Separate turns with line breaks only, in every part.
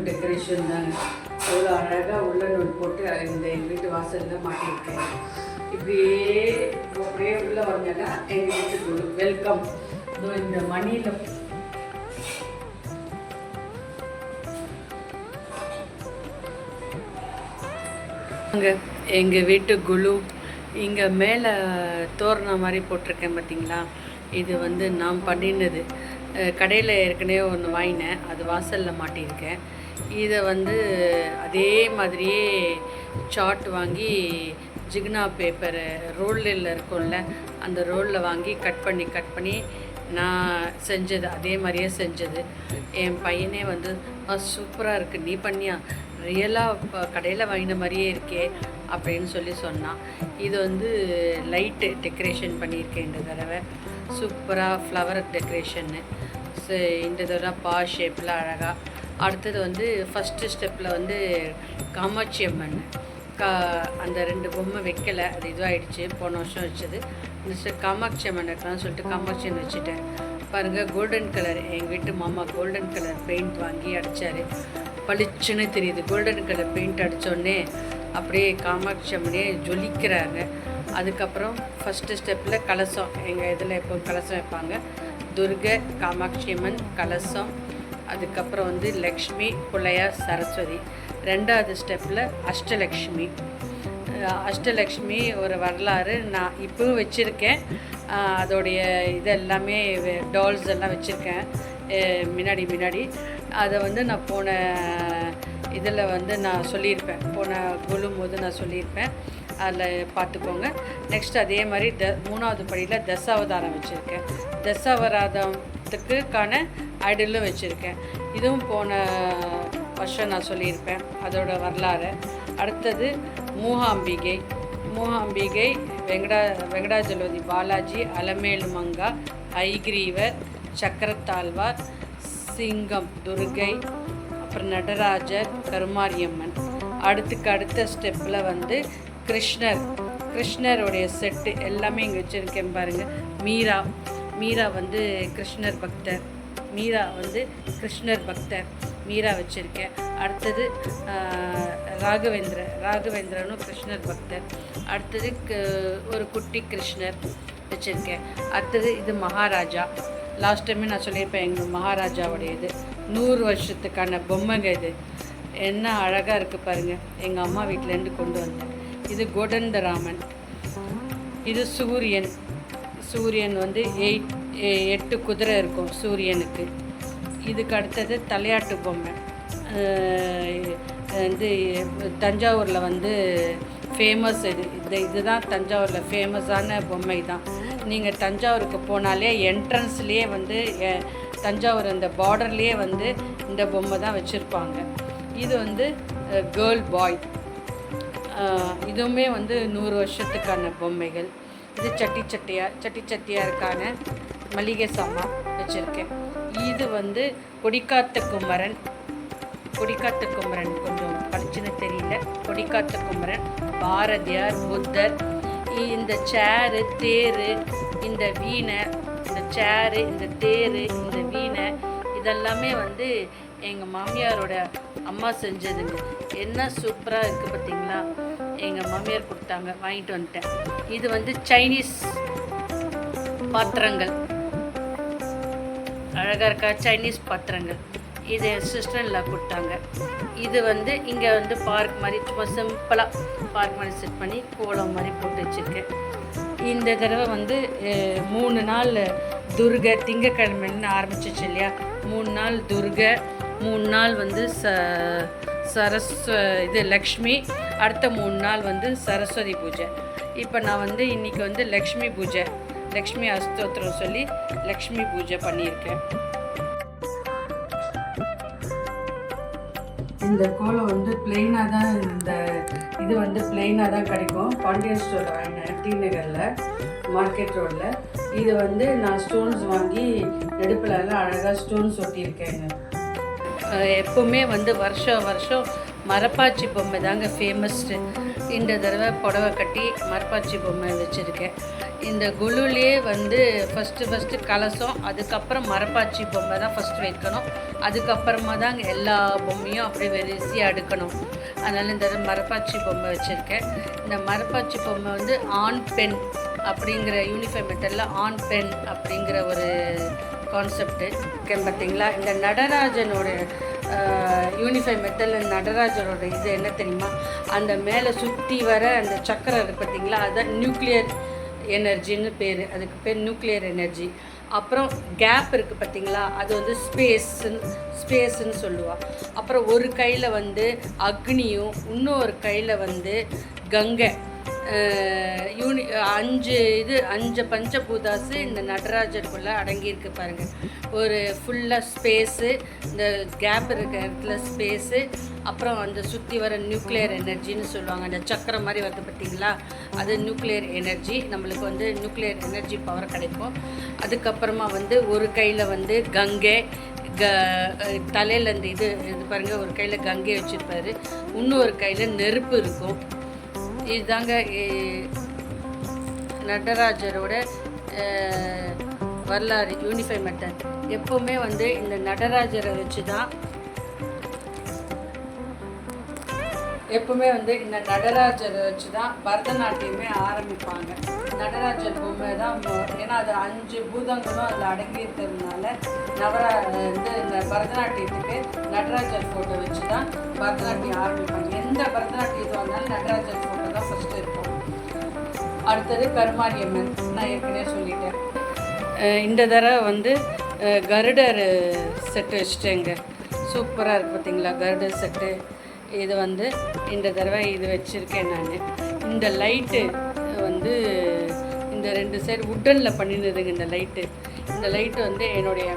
Decoration தாங்க. அவ்வளோ அழகாக உள்ள நோட் போட்டு இந்த எங்கள் வீட்டு வாசலில் மாட்டியிருக்கேன். அப்படியே உள்ளே வந்தேன்னா எங்கள் வீட்டுக்கு வெல்கம். இந்த மணியில் அங்கே எங்கள் வீட்டு குழு இங்கே மேலே தோரணம் மாதிரி போட்டிருக்கேன் பார்த்தீங்களா. இது வந்து நான் பண்ணினது. கடையில் ஏற்கனவே ஒன்று வாங்கினேன், அது வாசலில் மாட்டியிருக்கேன். இதை வந்து அதே மாதிரியே சார்ட் வாங்கி ஜிக்னா பேப்பர் ரோலில் இருக்கும்ல, அந்த ரோலில் வாங்கி கட் பண்ணி நான் செஞ்சது, அதே மாதிரியே செஞ்சது. என் பையனே வந்து சூப்பராக இருக்குது, நீ பண்ணியா, ரியலாக இப்போ கடையில் வாங்கின மாதிரியே இருக்கே அப்படின்னு சொன்னான். இது வந்து லைட்டு டெக்கரேஷன் பண்ணியிருக்கேன் இந்த தடவை. சூப்பராக ஃப்ளவர் டெக்கரேஷன்னு இந்த தடவை பா ஷேப்பில் அழகாக. அடுத்தது வந்து ஃபஸ்ட்டு ஸ்டெப்பில் வந்து காமாட்சி அம்மன் அந்த 2 பொம்மை வைக்கலை, அது இதுவாகிடுச்சு, போன வருஷம் வச்சது. இந்த காமாட்சி அம்மன் இருக்கலாம்னு சொல்லிட்டு காமாட்சி அம்மன் வச்சுட்டேன். பாருங்கள், கோல்டன் கலர், எங்கள் வீட்டு மாமா கோல்டன் கலர் பெயிண்ட் வாங்கி அடித்தார். பளிச்சுன்னு தெரியுது. கோல்டன் கலர் பெயிண்ட் அடித்தோடனே அப்படியே காமாட்சி அம்மனே ஜொலிக்கிறாங்க. அதுக்கப்புறம் ஃபஸ்ட்டு ஸ்டெப்பில் கலசம், எங்கள் இதில் எப்போ கலசம் வைப்பாங்க, துர்கை, காமாட்சி அம்மன், கலசம். அதுக்கப்புறம் வந்து லக்ஷ்மி, பிள்ளையார், சரஸ்வதி. 2வது ஸ்டெப்பில் அஷ்டலக்ஷ்மி ஒரு வரலாறு நான் இப்போவும் வச்சுருக்கேன். அதோடைய இதெல்லாமே டால்ஸ் எல்லாம் வச்சுருக்கேன் முன்னாடி. அதை வந்து நான் போன இதில் வந்து நான் சொல்லியிருப்பேன், போன குழும்போது நான் சொல்லியிருப்பேன், அதில் பார்த்துக்கோங்க. நெக்ஸ்ட் அதே மாதிரி 3வது படியில் தசாவதாரம் வச்சுருக்கேன். தசாவதாரத்துக்கான ஐடலும் வச்சுருக்கேன். இதுவும் போன வருஷம் நான் சொல்லியிருப்பேன் அதோட வரலாறு. அடுத்தது மூகாம்பிகை, வெங்கடாஜலபதி, பாலாஜி, அலமேலு மங்கா, ஐகிரீவர், சக்கரத்தாழ்வார், சிங்கம், துர்கை, அப்புறம் நடராஜர், கருமாரியம்மன். அடுத்த ஸ்டெப்பில் வந்து கிருஷ்ணருடைய செட்டு எல்லாமே இங்கே வச்சுருக்கேன் பாருங்கள். மீரா வந்து கிருஷ்ணர் பக்தர், மீரா வச்சுருக்கேன். அடுத்தது ராகவேந்திரனும் கிருஷ்ணர் பக்தர். அடுத்தது ஒரு குட்டி கிருஷ்ணர் வச்சுருக்கேன். அடுத்தது இது மகாராஜா. லாஸ்ட் டைமே நான் சொல்லியிருப்பேன், எங்கள் மகாராஜாவுடைய இது 100 வருஷத்துக்கான பொம்மைங்க. இது என்ன அழகாக இருக்குது பாருங்கள், எங்கள் அம்மா வீட்டிலேருந்து கொண்டு வந்தேன். இது கோடந்தராமன். இது சூரியன் வந்து 8 குதிரை இருக்கும் சூரியனுக்கு. இதுக்கு அடுத்தது தலையாட்டு பொம்மை. வந்து தஞ்சாவூரில் வந்து ஃபேமஸ் இதுதான் தஞ்சாவூரில் ஃபேமஸான பொம்மை தான். நீங்கள் தஞ்சாவூருக்கு போனாலே என்ட்ரன்ஸ்லேயே வந்து தஞ்சாவூர் அந்த பார்டர்லேயே வந்து இந்த பொம்மை தான் வச்சுருப்பாங்க. இது வந்து கேர்ள் பாய். இதுவுமே வந்து 100 வருஷத்துக்கான பொம்மைகள். இது சட்டியாருக்கான மளிகை சாமான் வச்சுருக்கேன். இது வந்து கொடிக்காத்த குமரன் கொஞ்சம் படிச்சுன்னு தெரியல. கொடிக்காத்த குமரன், பாரதியார், புத்தர். இந்த சேரு, தேரு, இந்த வீணை, இந்த சேரு, இந்த தேரு, இந்த வீணை இதெல்லாமே வந்து எங்கள் மாமியாரோட அம்மா செஞ்சதுங்க. என்ன சூப்பராக இருக்குது பார்த்தீங்களா. எங்கள் மாமியார் கொடுத்தாங்க, வாங்கிட்டு வந்துட்டேன். இது வந்து சைனீஸ் பாத்திரங்கள், அழகாக இருக்கா, சைனீஸ் பாத்திரங்கள். இது என் சிஸ்டரில் கொடுத்தாங்க. இது வந்து இங்கே வந்து பார்க் மாதிரி சும்மா சிம்பிளாக பார்க் மாதிரி செட் பண்ணி கோலம் மாதிரி போட்டு வச்சுருக்கேன். இந்த தடவை வந்து 3 நாள் துர்கை, திங்கக்கிழமைன்னு ஆரம்பிச்சிச்சு இல்லையா, 3 நாள் துர்கை, 3 நாள் வந்து லக்ஷ்மி, அடுத்த 3 நாள் வந்து சரஸ்வதி பூஜை. இப்போ நான் வந்து இன்றைக்கி வந்து லக்ஷ்மி அஸ்தோத்திரம் சொல்லி லக்ஷ்மி பூஜை பண்ணியிருக்கேன். இந்த கோலம் வந்து பிளெயினாக தான், இது வந்து பிளெயினாக தான் கிடைக்கும். பாண்டியன் ஸ்டோர் வாங்கினேன், டி நகரில், மார்க்கெட் ரோடில். இது வந்து நான் ஸ்டோன்ஸ் வாங்கி நெடுப்பிலெல்லாம் அழகாக ஸ்டோன்ஸ் ஒட்டியிருக்கேங்க. எப்போவுமே வந்து வருஷம் மரப்பாச்சி பொம்மை தாங்க ஃபேமஸ்ட்டு. இந்த தடவை புடவை கட்டி மரப்பாச்சி பொம்மை வச்சுருக்கேன். இந்த குலுலே வந்து ஃபஸ்ட்டு கலசம், அதுக்கப்புறம் மரப்பாச்சி பொம்மை தான் ஃபஸ்ட்டு வைக்கணும். அதுக்கப்புறமா தான் எல்லா பொம்மையும் அப்படியே வரிசையாக அடுக்கணும். அதனால் இந்த மரப்பாச்சி பொம்மை வச்சுருக்கேன். இந்த மரப்பாச்சி பொம்மை வந்து ஆண் பெண் அப்படிங்கிற யூனிஃபார்ம் மெத்தடில் ஆண் பெண் அப்படிங்கிற ஒரு கான்செப்டு பார்த்தீங்களா. இந்த நடராஜனோட யூனிஃபார்ம் மெத்தடில் நடராஜனோட இது என்ன தெரியுமா, அந்த மேலே சுற்றி வர அந்த சக்கரம் இருக்குது பார்த்தீங்களா, அதுதான் நியூக்ளியர் எனர்ஜின்னு பேர். அதுக்கு பேர் நியூக்ளியர் எனர்ஜி. அப்புறம் கேப் இருக்குது பார்த்தீங்களா, அது வந்து ஸ்பேஸுன்னு சொல்லுவாள். அப்புறம் ஒரு கையில் வந்து அக்னியும் இன்னொரு கையில் வந்து கங்கை. 5 பஞ்சபூதாஸு இந்த நடராஜருக்குள்ளே அடங்கியிருக்கு பாருங்கள். ஒரு ஃபுல்லாக ஸ்பேஸு, இந்த கேப் இருக்கிற இடத்துல ஸ்பேஸு, அப்புறம் அந்த சுற்றி வர நியூக்ளியர் எனர்ஜின்னு சொல்லுவாங்க. அந்த சக்கரம் மாதிரி வருது பார்த்திங்களா, அது நியூக்ளியர் எனர்ஜி. நம்மளுக்கு வந்து நியூக்ளியர் எனர்ஜி பவர் கிடைக்கும். அதுக்கப்புறமா வந்து ஒரு கையில் வந்து கங்கை, தலையில் அந்த இது பாருங்கள், ஒரு கையில் கங்கை வச்சுருப்பார், இன்னொரு கையில் நெருப்பு இருக்கும். இதுதாங்க நடராஜரோட வரலாறு, யூனிஃபார்ம் மெத்தட். எப்போவுமே வந்து இந்த நடராஜரை வச்சு தான் பரதநாட்டியமே ஆரம்பிப்பாங்க. நடராஜர் பொம்மை தான், ஏன்னா அது 5 பூதங்களும் அதில் அடங்கி இருக்கிறதுனால இந்த பரதநாட்டியத்துக்கு நடராஜர் ஃபோட்டோ வச்சு தான் பரதநாட்டியம் ஆரம்பிப்பாங்க. எந்த பரதநாட்டியத்தும் வந்தாலும் நடராஜர் ஃபோட்டோ தான் ஃபஸ்ட்டு இருக்கும். அடுத்தது கருமாரியம்மன், நான் ஏற்கனவே சொல்லிட்டேன். இந்த தடவை வந்து கருடர் செட்டு வச்சுட்டேங்க. சூப்பராக இருக்குது பார்த்தீங்களா கருடர் செட்டு. இது வந்து இந்த தடவை இது வச்சுருக்கேன் நான். இந்த லைட்டு வந்து இந்த 2 சைடு உட்டனில் பண்ணினதுங்க. இந்த லைட்டு வந்து என்னுடைய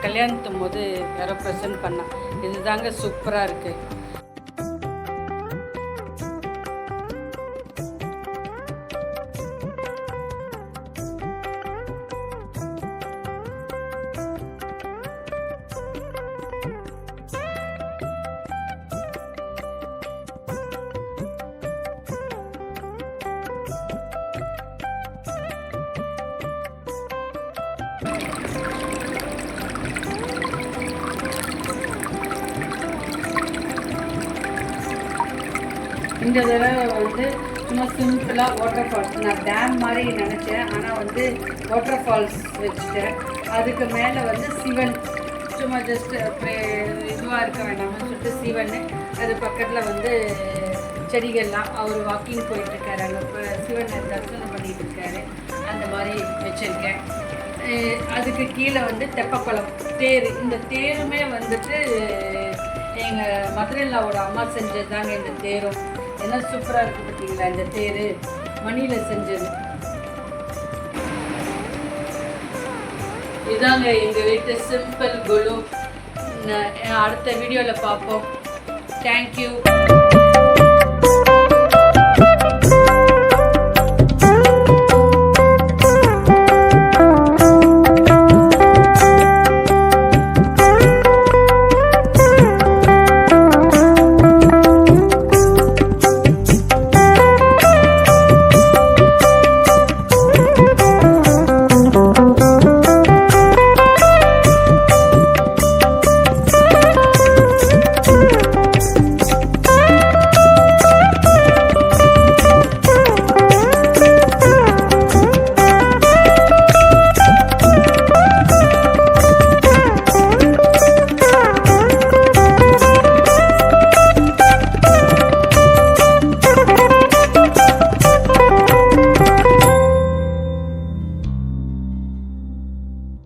கல்யாணத்தும் போது யாரோ ப்ரெசென்ட் பண்ணான். இது தாங்க சூப்பராக இருக்குது. இந்த தடவை வந்து சும்மா சிம்பிளாக வாட்டர் ஃபால்ஸ், நான் டேம் மாதிரி நினச்சேன், ஆனால் வந்து வாட்டர் ஃபால்ஸ் வச்சுட்டேன். அதுக்கு மேலே வந்து சிவன், சும்மா ஜஸ்ட் இதுவாக இருக்க வேண்டாம்னு சொல்லிட்டு சிவன், அது பக்கத்தில் வந்து செடிகள்லாம், அவர் வாக்கிங் போயிட்டுருக்காரு, அங்கே சிவனை தரிசனம் பண்ணிகிட்டு இருக்காரு, அந்த மாதிரி வச்சுருக்கேன். அதுக்கு கீழே வந்து தெப்பக்குளம் தேர். இந்த தேருமே வந்துட்டு எங்கள் மதுரையிலாவோட அம்மா செஞ்சது தாங்க. இந்த தேரும் என்ன சூப்பராக இருக்குது பார்த்தீங்களா. இந்த தேர் மணியில் செஞ்சது. இதாங்க எங்கள் வீட்டு சிம்பிள் குலு. அடுத்த வீடியோவில் பார்ப்போம். தேங்க்யூ.